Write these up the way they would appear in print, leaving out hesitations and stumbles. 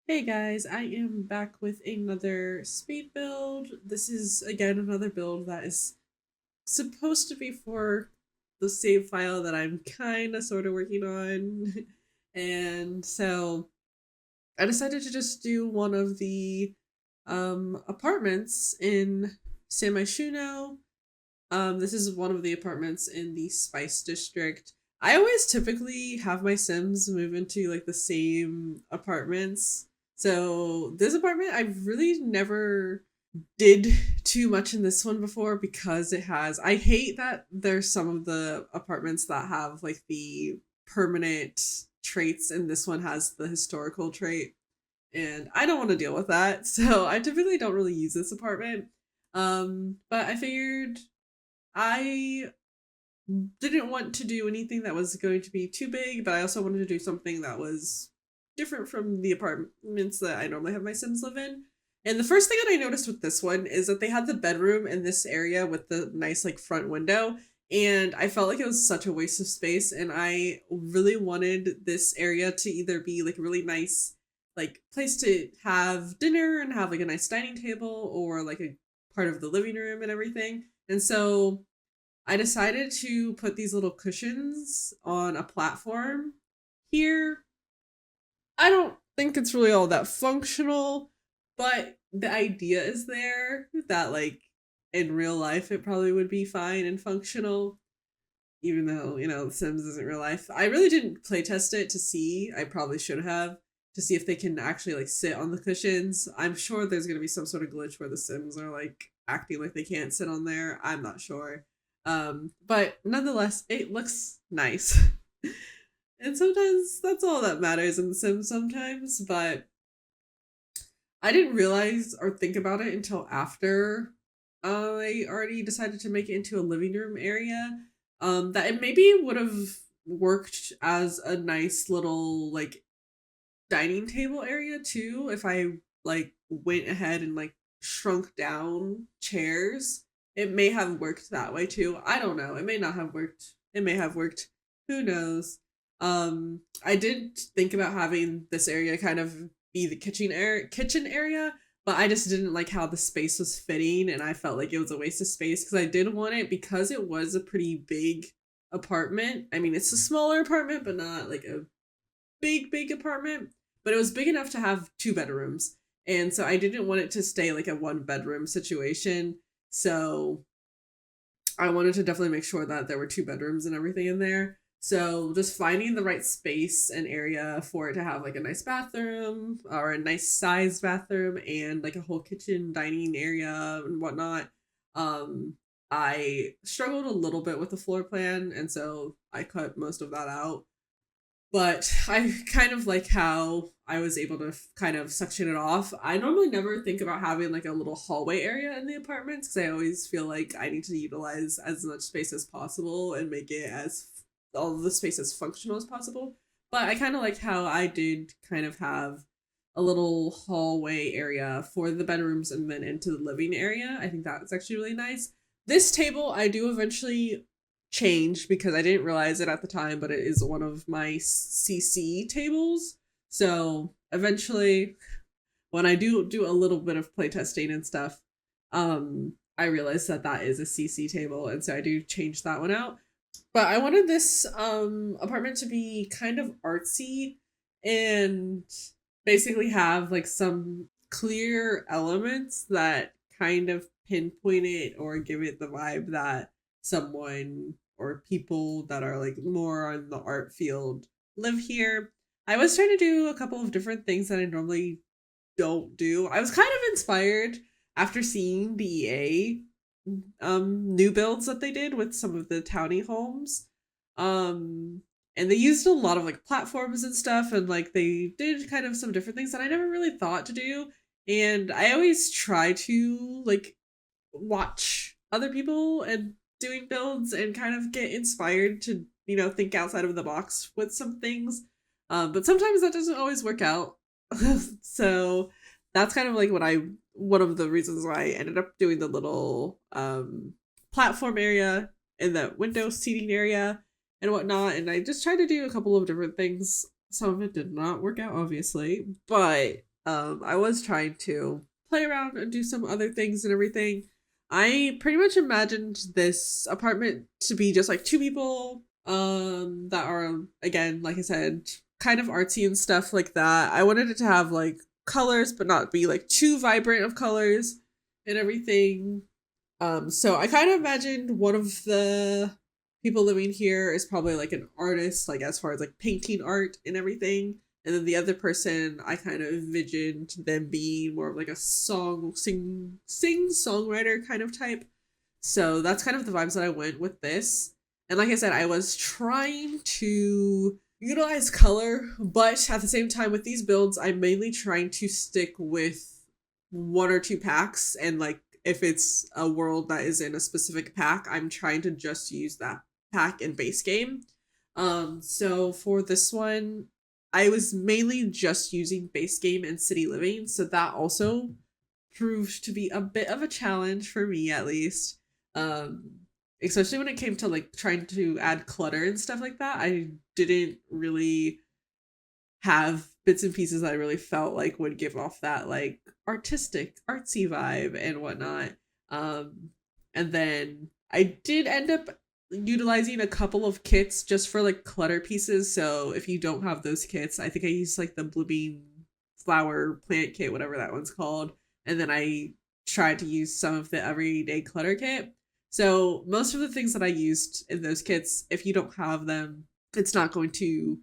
Hey guys, I am back with another speed build. This is again another build that is supposed to be for the save file that I'm kind of sort of working on. And so I decided to just do one of the apartments in San Myshuno. This is one of the apartments in the Spice District. I always typically have my Sims move into like the same apartments. So this apartment, I really never did too much in this one before because it has. I hate that there's some of the apartments that have like the permanent traits, and this one has the historical trait, and I don't want to deal with that. So I typically don't really use this apartment. But I figured I didn't want to do anything that was going to be too big, but I also wanted to do something that was different from the apartments that I normally have my Sims live in. And the first thing that I noticed with this one is that they had the bedroom in this area with the nice like front window. And I felt like it was such a waste of space. And I really wanted this area to either be like a really nice like place to have dinner and have like a nice dining table, or like a part of the living room and everything. And so I decided to put these little cushions on a platform here. I don't think it's really all that functional, but the idea is there that, like, in real life, it probably would be fine and functional, even though, The Sims isn't real life. I really didn't playtest it to see. I probably should have, to see if they can actually, like, sit on the cushions. I'm sure there's going to be some sort of glitch where the Sims are, like, acting like they can't sit on there. I'm not sure. But nonetheless, it looks nice. And sometimes that's all that matters in The Sims sometimes, but I didn't realize or think about it until after I already decided to make it into a living room area. That it maybe would have worked as a nice little like dining table area too if I like went ahead and like shrunk down chairs. It may have worked that way too. I don't know. It may not have worked. It may have worked. Who knows? I did think about having this area kind of be the kitchen area, but I just didn't like how the space was fitting, and I felt like it was a waste of space because I did want it, because it was a pretty big apartment. I mean, it's a smaller apartment, but not like a big apartment, but it was big enough to have two bedrooms. And so I didn't want it to stay like a one bedroom situation. So I wanted to definitely make sure that there were two bedrooms and everything in there. So just finding the right space and area for it to have like a nice bathroom or a nice sized bathroom and like a whole kitchen dining area and whatnot. Um I struggled a little bit with the floor plan, and so I cut most of that out, but I kind of like how I was able to kind of suction it off. I normally never think about having like a little hallway area in the apartments because I always feel like I need to utilize as much space as possible and make it as all of the space as functional as possible. But I kind of like how I did kind of have a little hallway area for the bedrooms and then into the living area. I think that's actually really nice. This table I do eventually changed because I didn't realize it at the time, but it is one of my CC tables. So eventually, when I do a little bit of playtesting and stuff, I realized that that is a CC table, and so I do change that one out. But I wanted this apartment to be kind of artsy and basically have like some clear elements that kind of pinpoint it or give it the vibe that someone or people that are like more on the art field live here. I was trying to do a couple of different things that I normally don't do. I was kind of inspired after seeing the EA new builds that they did with some of the towny homes. Um and they used a lot of like platforms and stuff, and like they did kind of some different things that I never really thought to do. And I always try to like watch other people and doing builds and kind of get inspired to, think outside of the box with some things. But sometimes that doesn't always work out. So that's kind of like one of the reasons why I ended up doing the little platform area and the window seating area and whatnot. And I just tried to do a couple of different things. Some of it did not work out, obviously, but I was trying to play around and do some other things and everything. I pretty much imagined this apartment to be just like two people that are, again, like I said, kind of artsy and stuff like that. I wanted it to have like colors but not be like too vibrant of colors and everything. So I kind of imagined one of the people living here is probably like an artist, like as far as like painting art and everything. And then the other person, I kind of envisioned them being more of like a sing songwriter kind of type. So that's kind of the vibes that I went with this. And like I said, I was trying to utilize color, but at the same time with these builds, I'm mainly trying to stick with one or two packs, and like if it's a world that is in a specific pack, I'm trying to just use that pack in base game. So for this one, I was mainly just using base game and city living, so that also proved to be a bit of a challenge for me at least. Um, Especially when it came to like trying to add clutter and stuff like that. I didn't really have bits and pieces that I really felt like would give off that like artistic, artsy vibe and whatnot. Um, and then I did end up utilizing a couple of kits just for like clutter pieces. So if you don't have those kits, I think I used like the blooming flower plant kit, whatever that one's called. And then I tried to use some of the everyday clutter kit. So most of the things that I used in those kits, if you don't have them, it's not going to,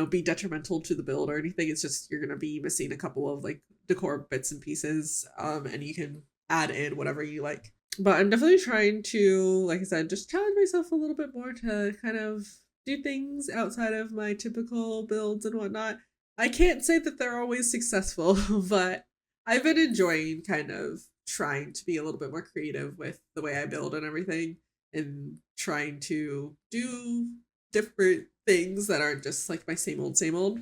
be detrimental to the build or anything. It's just you're gonna be missing a couple of like decor bits and pieces. And you can add in whatever you like. But I'm definitely trying to, like I said, just challenge myself a little bit more to kind of do things outside of my typical builds and whatnot. I can't say that they're always successful, but I've been enjoying kind of trying to be a little bit more creative with the way I build and everything, and trying to do different things that aren't just like my same old, same old.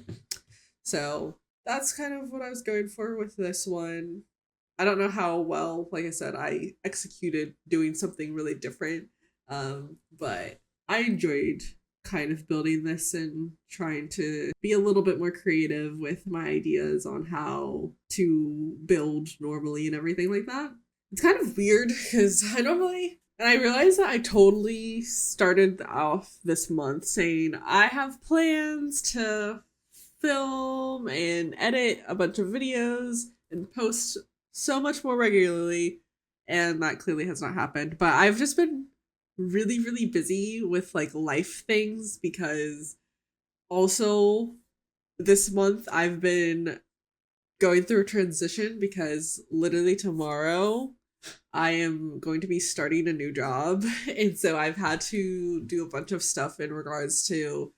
So that's kind of what I was going for with this one. I don't know how well, like I said, I executed doing something really different. But I enjoyed kind of building this and trying to be a little bit more creative with my ideas on how to build normally and everything like that. It's kind of weird because I realized that I totally started off this month saying I have plans to film and edit a bunch of videos and post so much more regularly, and that clearly has not happened. But I've just been really, really busy with like life things, because also this month I've been going through a transition, because literally tomorrow I am going to be starting a new job. And so I've had to do a bunch of stuff in regards to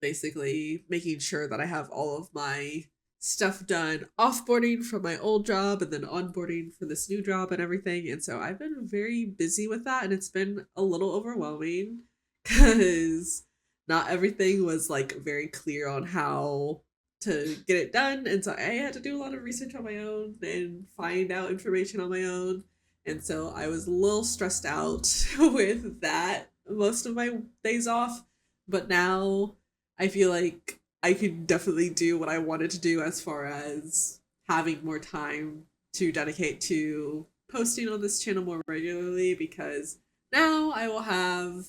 basically making sure that I have all of my stuff done offboarding from my old job and then onboarding for this new job and everything. And so I've been very busy with that, and it's been a little overwhelming because not everything was like very clear on how to get it done. And so I had to do a lot of research on my own and find out information on my own. And so I was a little stressed out with that most of my days off. But now I feel like I could definitely do what I wanted to do as far as having more time to dedicate to posting on this channel more regularly, because now I will have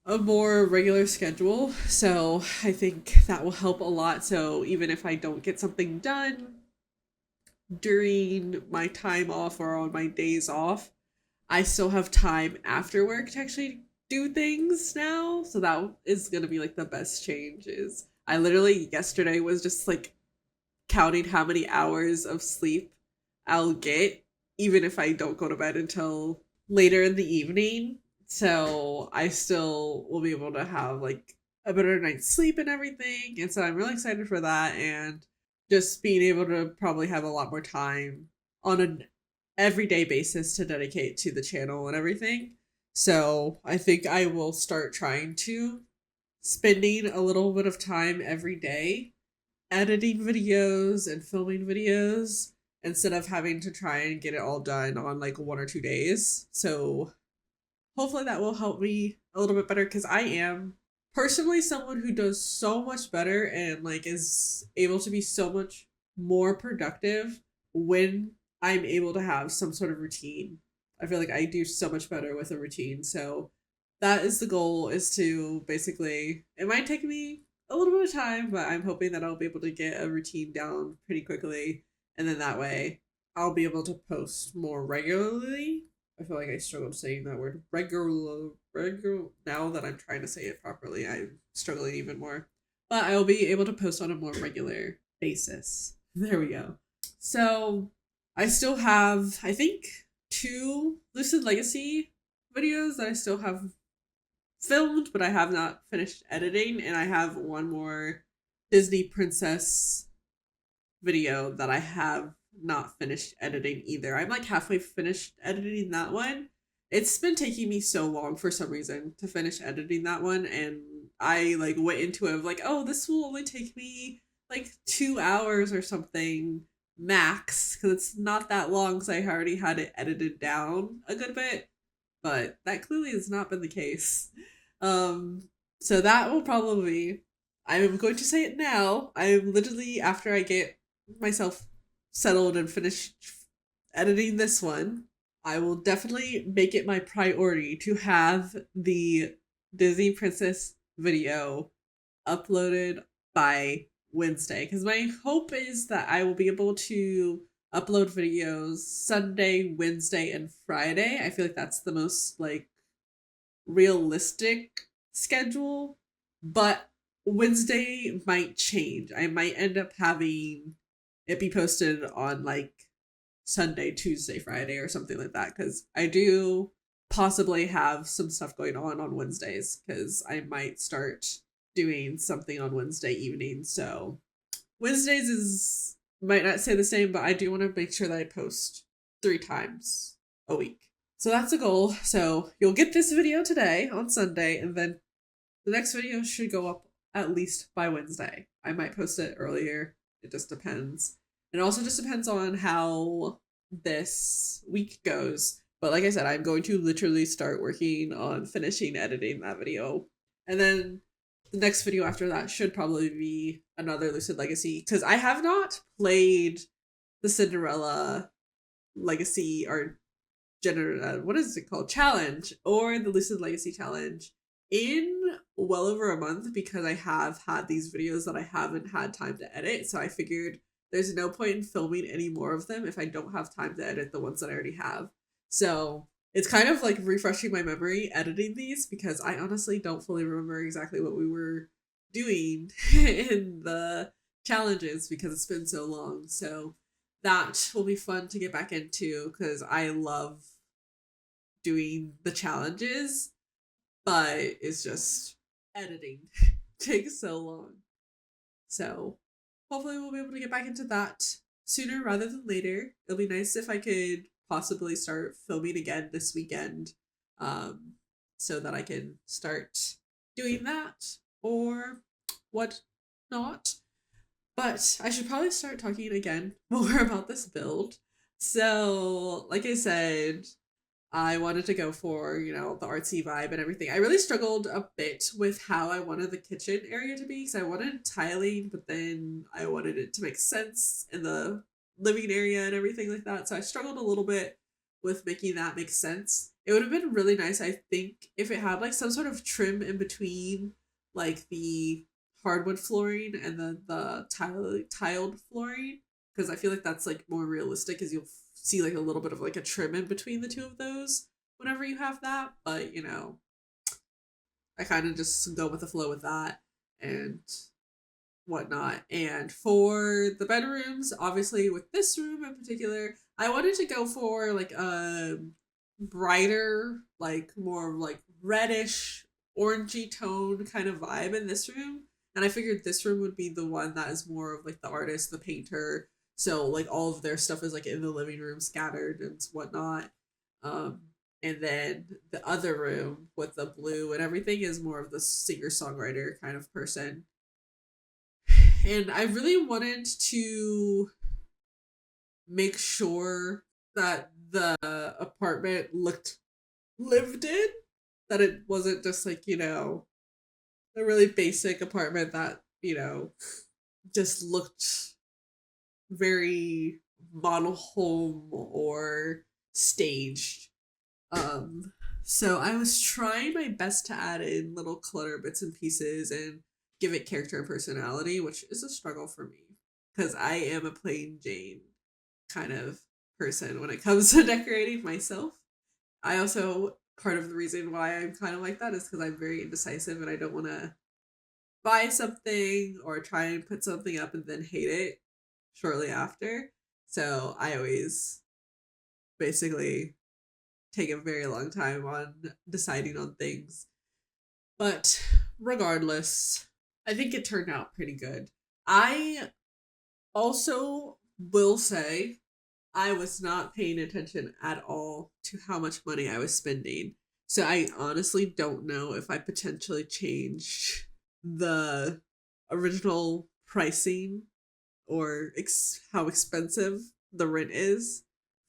a more regular schedule. So I think that will help a lot. So even if I don't get something done during my time off or on my days off, I still have time after work to actually do things now. So that is going to be like the best change. Is I literally yesterday was just like counting how many hours of sleep I'll get, even if I don't go to bed until later in the evening. So I still will be able to have like a better night's sleep and everything. And so I'm really excited for that, and just being able to probably have a lot more time on an everyday basis to dedicate to the channel and everything. So I think I will start trying to spending a little bit of time every day editing videos and filming videos, instead of having to try and get it all done on like 1 or 2 days. So hopefully that will help me a little bit better, because I am personally someone who does so much better and like is able to be so much more productive when I'm able to have some sort of routine. I feel like I do so much better with a routine. So that is the goal, is to basically, it might take me a little bit of time, but I'm hoping that I'll be able to get a routine down pretty quickly. And then that way I'll be able to post more regularly. I feel like I struggled saying that word regular. Now that I'm trying to say it properly, I'm struggling even more. But I'll be able to post on a more regular basis. There we go. So I still have, I think, 2 Lucid Legacy videos that I still have filmed, but I have not finished editing, and I have one more Disney Princess video that I have not finished editing either. I'm like halfway finished editing that one. It's been taking me so long for some reason to finish editing that one, and I like went into it of like, oh, this will only take me like 2 hours or something max, because it's not that long because I already had it edited down a good bit, but that clearly has not been the case. Um, so that will probably, I'm going to say it now. I'm literally, after I get myself settled and finished editing this one, I will definitely make it my priority to have the Disney Princess video uploaded by Wednesday, because my hope is that I will be able to upload videos Sunday, Wednesday, and Friday. I feel like that's the most like realistic schedule, but Wednesday might change. I might end up having it be posted on like Sunday, Tuesday, Friday, or something like that, because I do possibly have some stuff going on Wednesdays, because I might start doing something on Wednesday evening. So Wednesdays is, might not say the same, but I do want to make sure that I post 3 times a week. So that's a goal. So you'll get this video today on Sunday, and then the next video should go up at least by Wednesday. I might post it earlier. It just depends. It also just depends on how this week goes. But like I said, I'm going to literally start working on finishing editing that video. And then the next video after that should probably be another Lucid Legacy, because I have not played the Cinderella Legacy or what is it called, challenge, or the Lucid Legacy challenge in well over a month, because I have had these videos that I haven't had time to edit. So I figured there's no point in filming any more of them if I don't have time to edit the ones that I already have. So it's kind of like refreshing my memory editing these, because I honestly don't fully remember exactly what we were doing in the challenges, because it's been so long. So that will be fun to get back into, because I love doing the challenges, but it's just editing takes so long. So hopefully we'll be able to get back into that sooner rather than later. It'll be nice if I could possibly start filming again this weekend, so that I can start doing that or what not. But I should probably start talking again more about this build. So, like I said, I wanted to go for, you know, the artsy vibe and everything. I really struggled a bit with how I wanted the kitchen area to be, because I wanted tiling, but then I wanted it to make sense in the living area and everything like that. So I struggled a little bit with making that make sense. It would have been really nice, I think, if it had like some sort of trim in between like the hardwood flooring and then the tiled flooring, because I feel like that's like more realistic, as you'll see like a little bit of like a trim in between the two of those whenever you have that. But you know, I kind of just go with the flow with that and whatnot. And for the bedrooms, obviously with this room in particular, I wanted to go for like a brighter, like more like reddish orangey tone kind of vibe in this room. And I figured this room would be the one that is more of like the artist, the painter. So like all of their stuff is like in the living room scattered and whatnot. Um, and then the other room with the blue and everything is more of the singer-songwriter kind of person. And I really wanted to make sure that the apartment looked lived in, that it wasn't just like, you know, a really basic apartment that, you know, just looked very model home or staged. Um, so I was trying my best to add in little clutter bits and pieces and give it character and personality, which is a struggle for me because I am a plain Jane kind of person when it comes to decorating myself. I also, part of the reason why I'm kind of like that is because I'm very indecisive and I don't want to buy something or try and put something up and then hate it shortly after. So I always basically take a very long time on deciding on things. But regardless, I think it turned out pretty good. I also will say I was not paying attention at all to how much money I was spending. So I honestly don't know if I potentially changed the original pricing or how expensive the rent is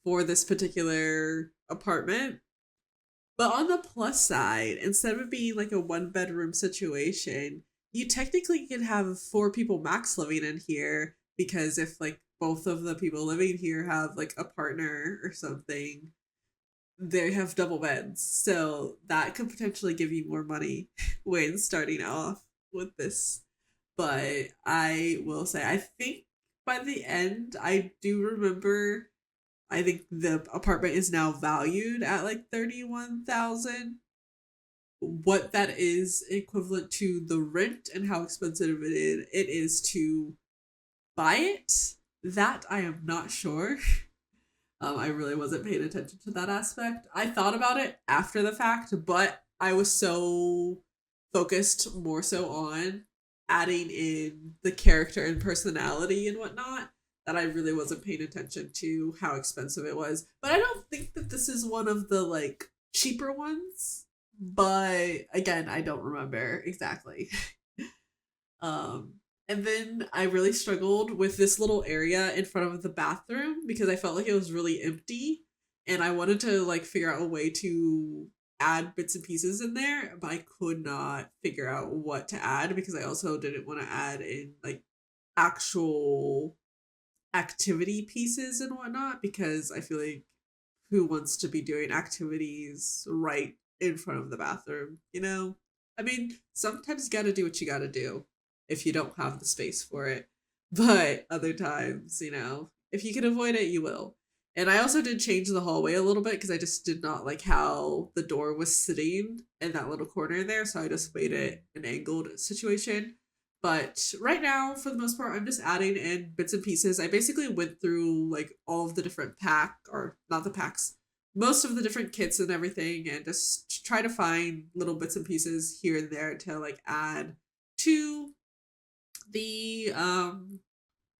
for this particular apartment. But on the plus side, instead of it being like a one bedroom situation, you technically can have four people max living in here because if like both of the people living here have like a partner or something, they have double beds. So that could potentially give you more money when starting off with this. But I will say, I think by the end, I do remember I think the apartment is now valued at like 31,000. What that is equivalent to the rent and how expensive it is to buy it, that I am not sure. I really wasn't paying attention to that aspect. I thought about it after the fact, but I was so focused more so on adding in the character and personality and whatnot that I really wasn't paying attention to how expensive it was. But I don't think that this is one of the like cheaper ones. But again, I don't remember exactly. Um, and then I really struggled with this little area in front of the bathroom because I felt like it was really empty and I wanted to like figure out a way to add bits and pieces in there, but I could not figure out what to add because I also didn't want to add in like actual activity pieces and whatnot because I feel like who wants to be doing activities right in front of the bathroom, you know? I mean, sometimes you gotta do what you gotta do if you don't have the space for it. But other times, you know, if you can avoid it, you will. And I also did change the hallway a little bit because I just did not like how the door was sitting in that little corner there. So I just made it an angled situation. But right now, for the most part, I'm just adding in bits and pieces. I basically went through like all of the different or not the packs, most of the different kits and everything, and just try to find little bits and pieces here and there to like add to the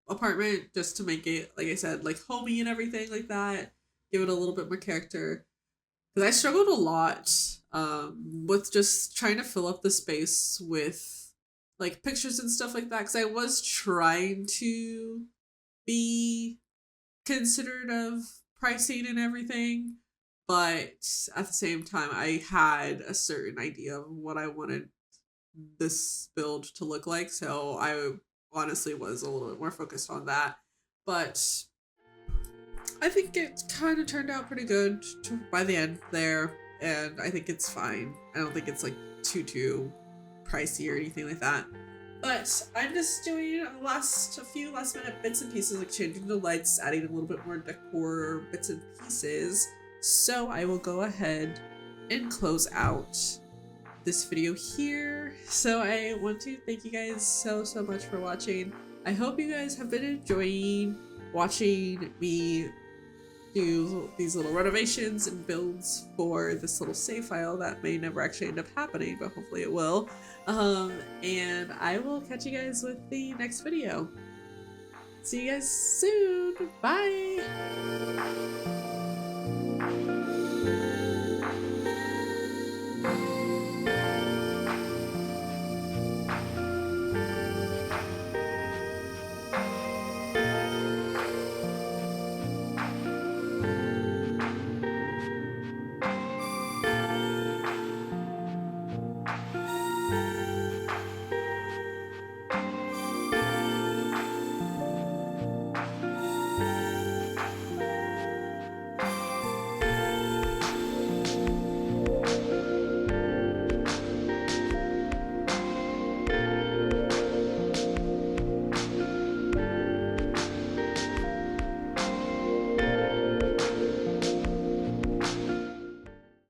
apartment just to make it, like I said, like homey and everything like that. Give it a little bit more character. Because I struggled a lot with just trying to fill up the space with like pictures and stuff like that. Because I was trying to be considerate of pricing and everything, but at the same time, I had a certain idea of what I wanted this build to look like. So I honestly was a little bit more focused on that. But I think it kind of turned out pretty good by the end there, and I think it's fine. I don't think it's like too pricey or anything like that. But I'm just doing a few last minute bits and pieces, like changing the lights, adding a little bit more decor bits and pieces. So I will go ahead and close out this video here. So I want to thank you guys so much for watching. I hope you guys have been enjoying watching me do these little renovations and builds for this little save file that may never actually end up happening, but hopefully it will. And I will catch you guys with the next video. See you guys soon. Bye.